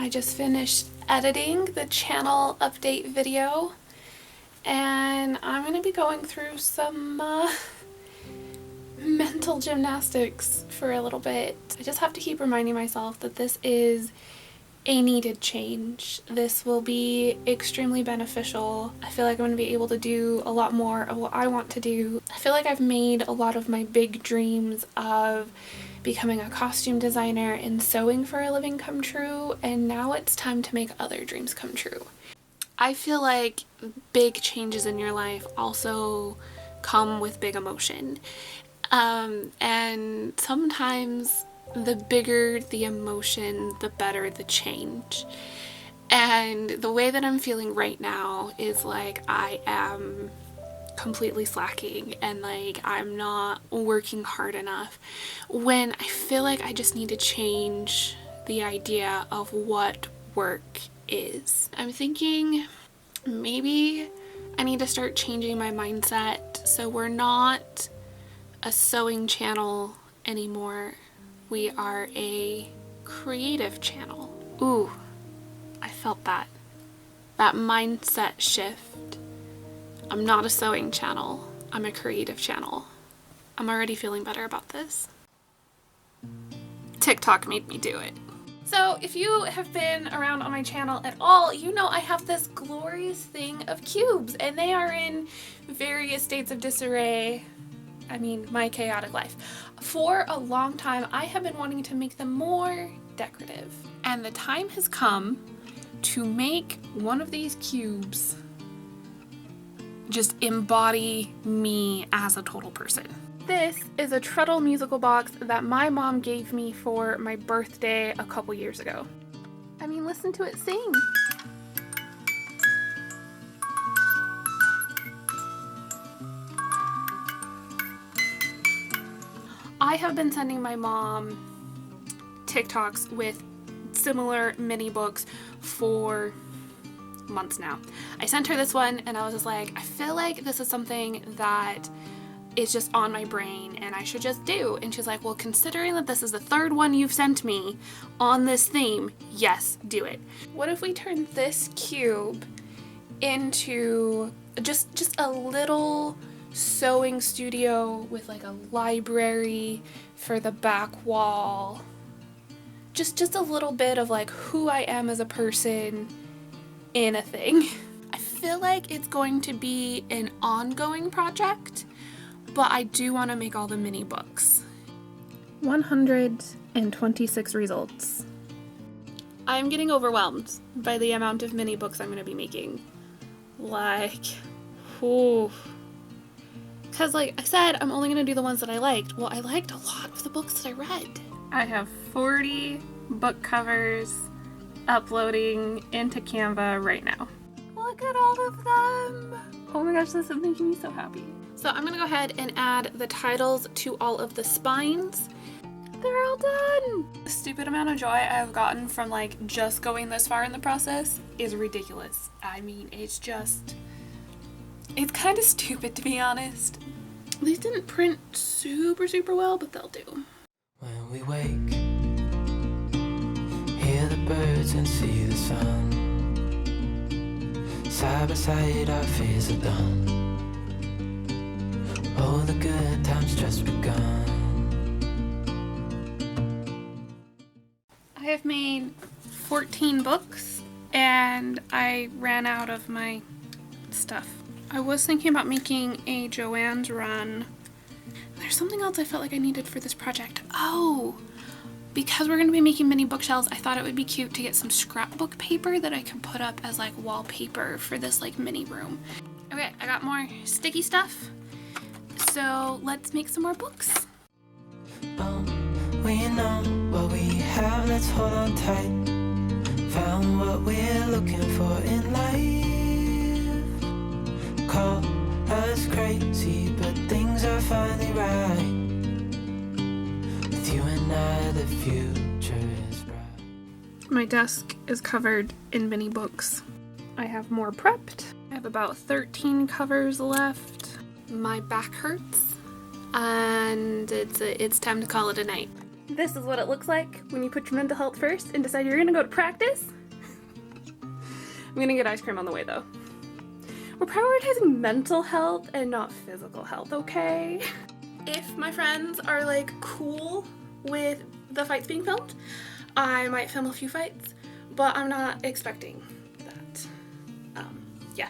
I just finished editing the channel update video, and I'm going to be going through some mental gymnastics for a little bit. I just have to keep reminding myself that this is a needed change. This will be extremely beneficial. I feel like I'm going to be able to do a lot more of what I want to do. I feel like I've made a lot of my big dreams of becoming a costume designer and sewing for a living come true, and now it's time to make other dreams come true. I feel like big changes in your life also come with big emotion, and sometimes the bigger the emotion, the better the change. And the way that I'm feeling right now is like I am completely slacking and like I'm not working hard enough, when I feel like I just need to change the idea of what work is. I'm thinking maybe I need to start changing my mindset so we're not a sewing channel anymore. We are a creative channel. Ooh, I felt that mindset shift. I'm not a sewing channel, I'm a creative channel. I'm already feeling better about this. TikTok made me do it. So if you have been around on my channel at all, you know I have this glorious thing of cubes, and they are in various states of disarray. I mean, my chaotic life. For a long time, I have been wanting to make them more decorative. And the time has come to make one of these cubes just embody me as a total person. This is a Kritle musical box that my mom gave me for my birthday a couple years ago. I mean, listen to it sing. I have been sending my mom TikToks with similar mini books for months now. I sent her this one and I was just like, I feel like this is something that is just on my brain and I should just do. And she's like, well, considering that this is the third one you've sent me on this theme, yes, do it. What if we turn this cube into just a little sewing studio with like a library for the back wall? Just a little bit of like who I am as a person in a thing. I feel like it's going to be an ongoing project, but I do want to make all the mini books. 126 results. I'm getting overwhelmed by the amount of mini books I'm going to be making. Like, ooh. Because like I said, I'm only going to do the ones that I liked. Well, I liked a lot of the books that I read. I have 40 book covers uploading into Canva right now. Look at all of them. Oh my gosh, this is making me so happy. So I'm gonna go ahead and add the titles to all of the spines. They're all done. The stupid amount of joy I've gotten from like just going this far in the process is ridiculous. I mean, it's kind of stupid, to be honest. These didn't print super well, but they'll do. When we wake, hear the birds and see the sun. Side by side our fears are done. Oh, the good times just begun. I have made 14 books and I ran out of my stuff. I was thinking about making a Joann's run. There's something else I felt like I needed for this project. Oh, because we're going to be making mini bookshelves, I thought it would be cute to get some scrapbook paper that I can put up as like wallpaper for this like mini room. Okay, I got more sticky stuff, so let's make some more books. We know what we have, let's hold on tight. Found what we're looking for in life. Call us crazy, but things are finally right. With you and I, the future is bright. My desk is covered in mini books. I have more prepped. I have about 13 covers left. My back hurts and it's time to call it a night. This is what it looks like when you put your mental health first and decide you're gonna go to practice. I'm gonna get ice cream on the way though. We're prioritizing mental health and not physical health, okay? If my friends are like cool with the fights being filmed, I might film a few fights, but I'm not expecting that. Yeah,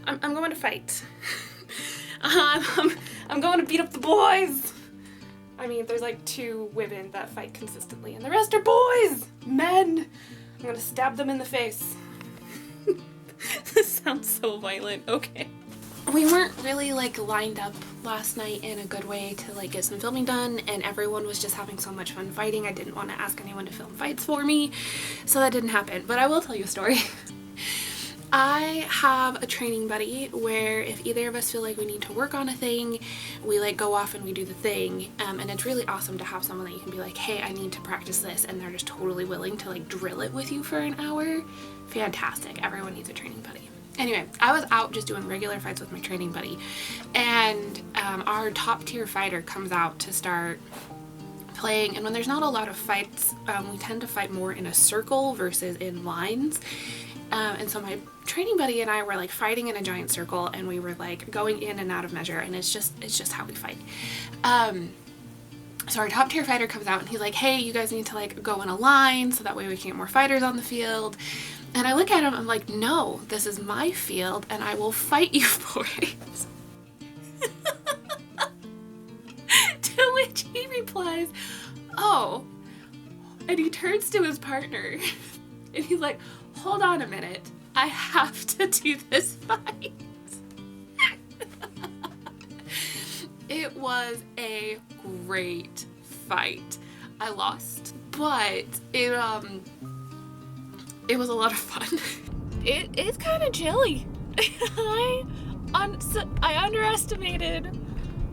I'm going to fight. I'm going to beat up the boys. I mean, there's like 2 women that fight consistently and the rest are boys, men. I'm gonna stab them in the face. This sounds so violent, okay. We weren't really like lined up last night in a good way to like get some filming done, and everyone was just having so much fun fighting. I didn't want to ask anyone to film fights for me, so that didn't happen, but I will tell you a story. I have a training buddy where if either of us feel like we need to work on a thing, we like go off and we do the thing, and it's really awesome to have someone that you can be like, hey, I need to practice this, and they're just totally willing to like drill it with you for an hour. Fantastic. Everyone needs a training buddy. Anyway, I was out just doing regular fights with my training buddy, and our top tier fighter comes out to start playing, and when there's not a lot of fights, we tend to fight more in a circle versus in lines. And so my training buddy and I were like fighting in a giant circle, and we were like going in and out of measure, and it's just how we fight. So our top tier fighter comes out and he's like, hey, you guys need to like go in a line so that way we can get more fighters on the field. And I look at him, I'm like, no, this is my field and I will fight you for it. To which he replies, oh, and he turns to his partner and he's like, hold on a minute, I have to do this fight. It was a great fight. I lost, but it was a lot of fun. It is kind of chilly. I underestimated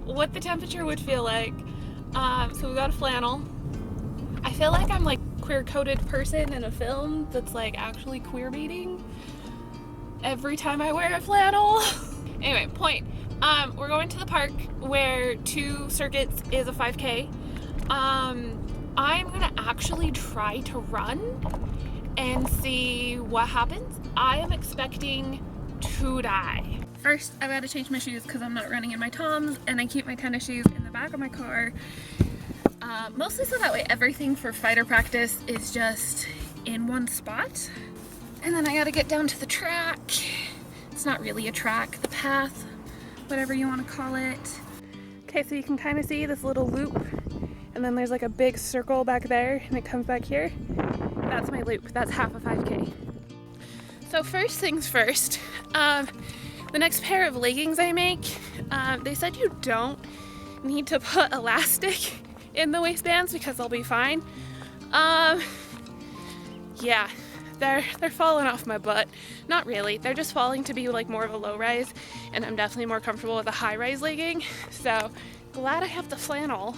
what the temperature would feel like. So we got a flannel. I feel like I'm like queer-coded person in a film that's like actually queer baiting every time I wear a flannel. Anyway, point. We're going to the park where 2 circuits is a 5K. I'm gonna actually try to run and see what happens. I am expecting to die. First, I've got to change my shoes because I'm not running in my Toms, and I keep my tennis shoes in the back of my car. Mostly so that way everything for fighter practice is just in one spot. And then I gotta get down to the track. It's not really a track, the path, whatever you want to call it. Okay, so you can kind of see this little loop, and then there's like a big circle back there, and it comes back here. That's my loop. That's half a 5K. So first things first, the next pair of leggings I make, they said you don't need to put elastic in the waistbands because they'll be fine. Yeah, they're falling off my butt. Not really, they're just falling to be like more of a low rise, and I'm definitely more comfortable with a high rise legging. So glad I have the flannel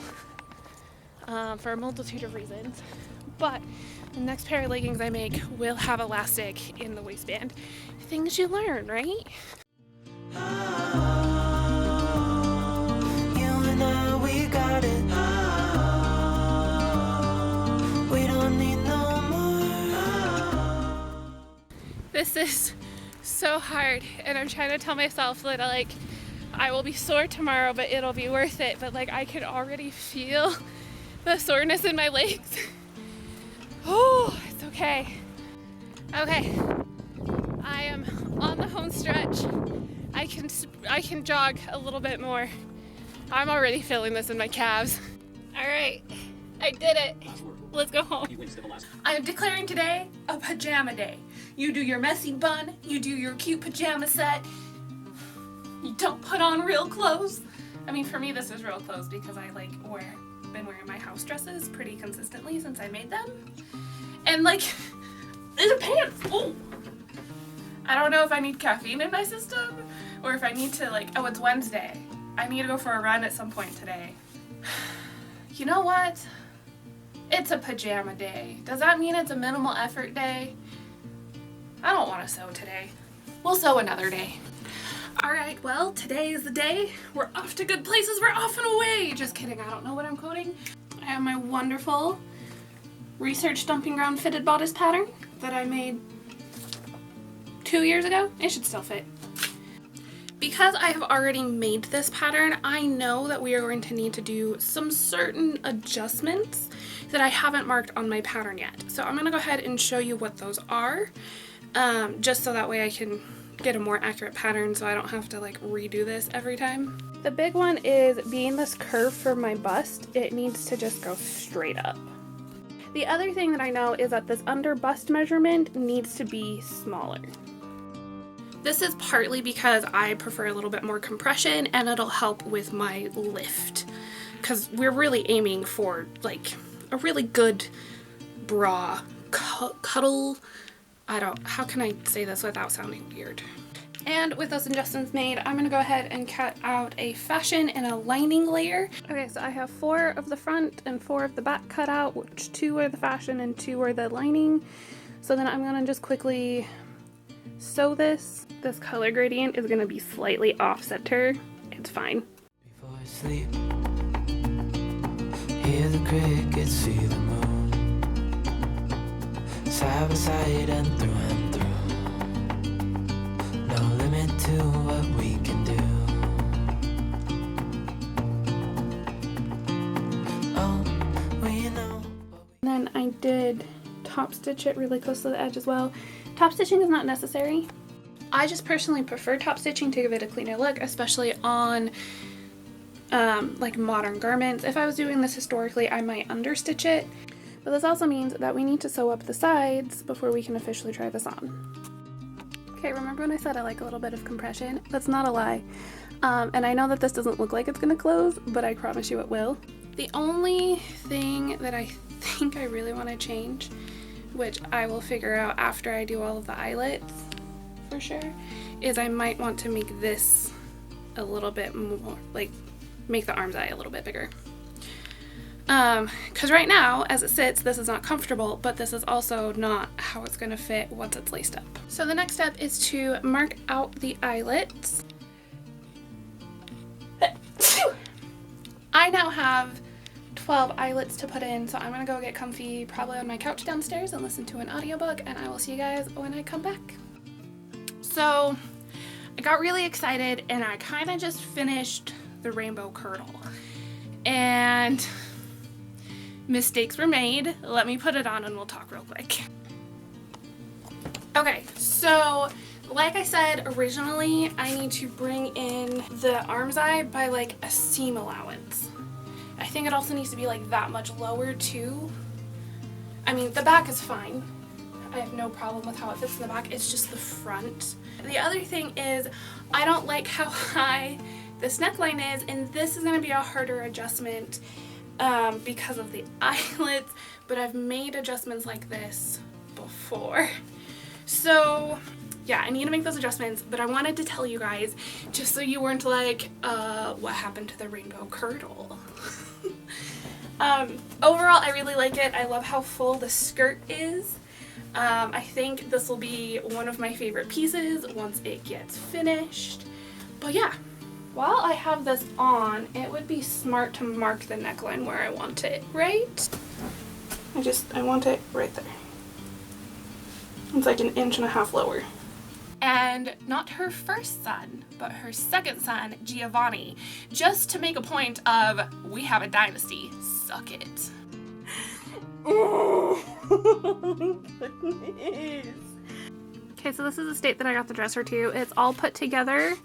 for a multitude of reasons. But the next pair of leggings I make will have elastic in the waistband. Things you learn, right? You and I, we got it. We don't need no more. This is so hard, and I'm trying to tell myself that I will be sore tomorrow, but it'll be worth it. But like I could already feel the soreness in my legs. Oh, it's okay. Okay, I am on the home stretch. I can jog a little bit more. I'm already feeling this in my calves. All right, I did it. Let's go home. I am declaring today a pajama day. You do your messy bun, you do your cute pajama set. You don't put on real clothes. I mean, for me, this is real clothes because I been wearing my house dresses pretty consistently since I made them. And these are pants. Oh, I don't know if I need caffeine in my system or if I need to oh, it's Wednesday. I need to go for a run at some point today. You know what? It's a pajama day. Does that mean it's a minimal effort day? I don't want to sew today. We'll sew another day. Alright, well, today is the day. We're off to good places. We're off and away. Just kidding. I don't know what I'm quoting. I have my wonderful Research Dumping Ground fitted bodice pattern that I made 2 years ago. It should still fit. Because I have already made this pattern, I know that we are going to need to do some certain adjustments that I haven't marked on my pattern yet. So I'm going to go ahead and show you what those are, just so that way I can get a more accurate pattern so I don't have to like redo this every time. The big one is being this curve for my bust, it needs to just go straight up. The other thing that I know is that this under bust measurement needs to be smaller. This is partly because I prefer a little bit more compression and it'll help with my lift, because we're really aiming for like a really good bra cuddle. How can I say this without sounding weird? And with those adjustments made, I'm gonna go ahead and cut out a fashion and a lining layer. Okay, so I have 4 of the front and 4 of the back cut out, which 2 are the fashion and 2 are the lining. So then I'm gonna just quickly sew this. This color gradient is gonna be slightly off center. It's fine. Before I sleep, hear the crickets, see the moon, side by side and through. No limit to what we can do. Oh, we know. Then I did top stitch it really close to the edge as well. Top stitching is not necessary. I just personally prefer top stitching to give it a cleaner look, especially on like modern garments. If I was doing this historically, I might understitch it, but this also means that we need to sew up the sides before we can officially try this on. Okay, remember when I said I like a little bit of compression? That's not a lie. And I know that this doesn't look like it's gonna close, but I promise you it will. The only thing that I think I really want to change, which I will figure out after I do all of the eyelets for sure, is I might want to make this a little bit more, like make the arm's eye a little bit bigger. Because right now, as it sits, this is not comfortable, but this is also not how it's gonna fit once it's laced up. So the next step is to mark out the eyelets. I now have 12 eyelets to put in, so I'm gonna go get comfy, probably on my couch downstairs, and listen to an audiobook, and I will see you guys when I come back. So I got really excited and I kind of just finished the Rainbow Kritle, and mistakes were made. Let me put it on and we'll talk real quick. Okay, so like I said originally, I need to bring in the arm's eye by like a seam allowance. I think it also needs to be like that much lower too. I mean, the back is fine. I have no problem with how it fits in the back. It's just the front. The other thing is I don't like how high this neckline is, and this is going to be a harder adjustment because of the eyelets, but I've made adjustments like this before. So yeah, I need to make those adjustments, but I wanted to tell you guys just so you weren't like, what happened to the Rainbow Kritle? Overall, I really like it. I love how full the skirt is. I think this will be one of my favorite pieces once it gets finished. But yeah, while I have this on, it would be smart to mark the neckline where I want it, right? I want it right there. It's like 1.5 inches lower. And not her first son, but her second son, Giovanni, just to make a point of, we have a dynasty, suck it. Oh my goodness. Okay, so this is the state that I got the dresser to. It's all put together.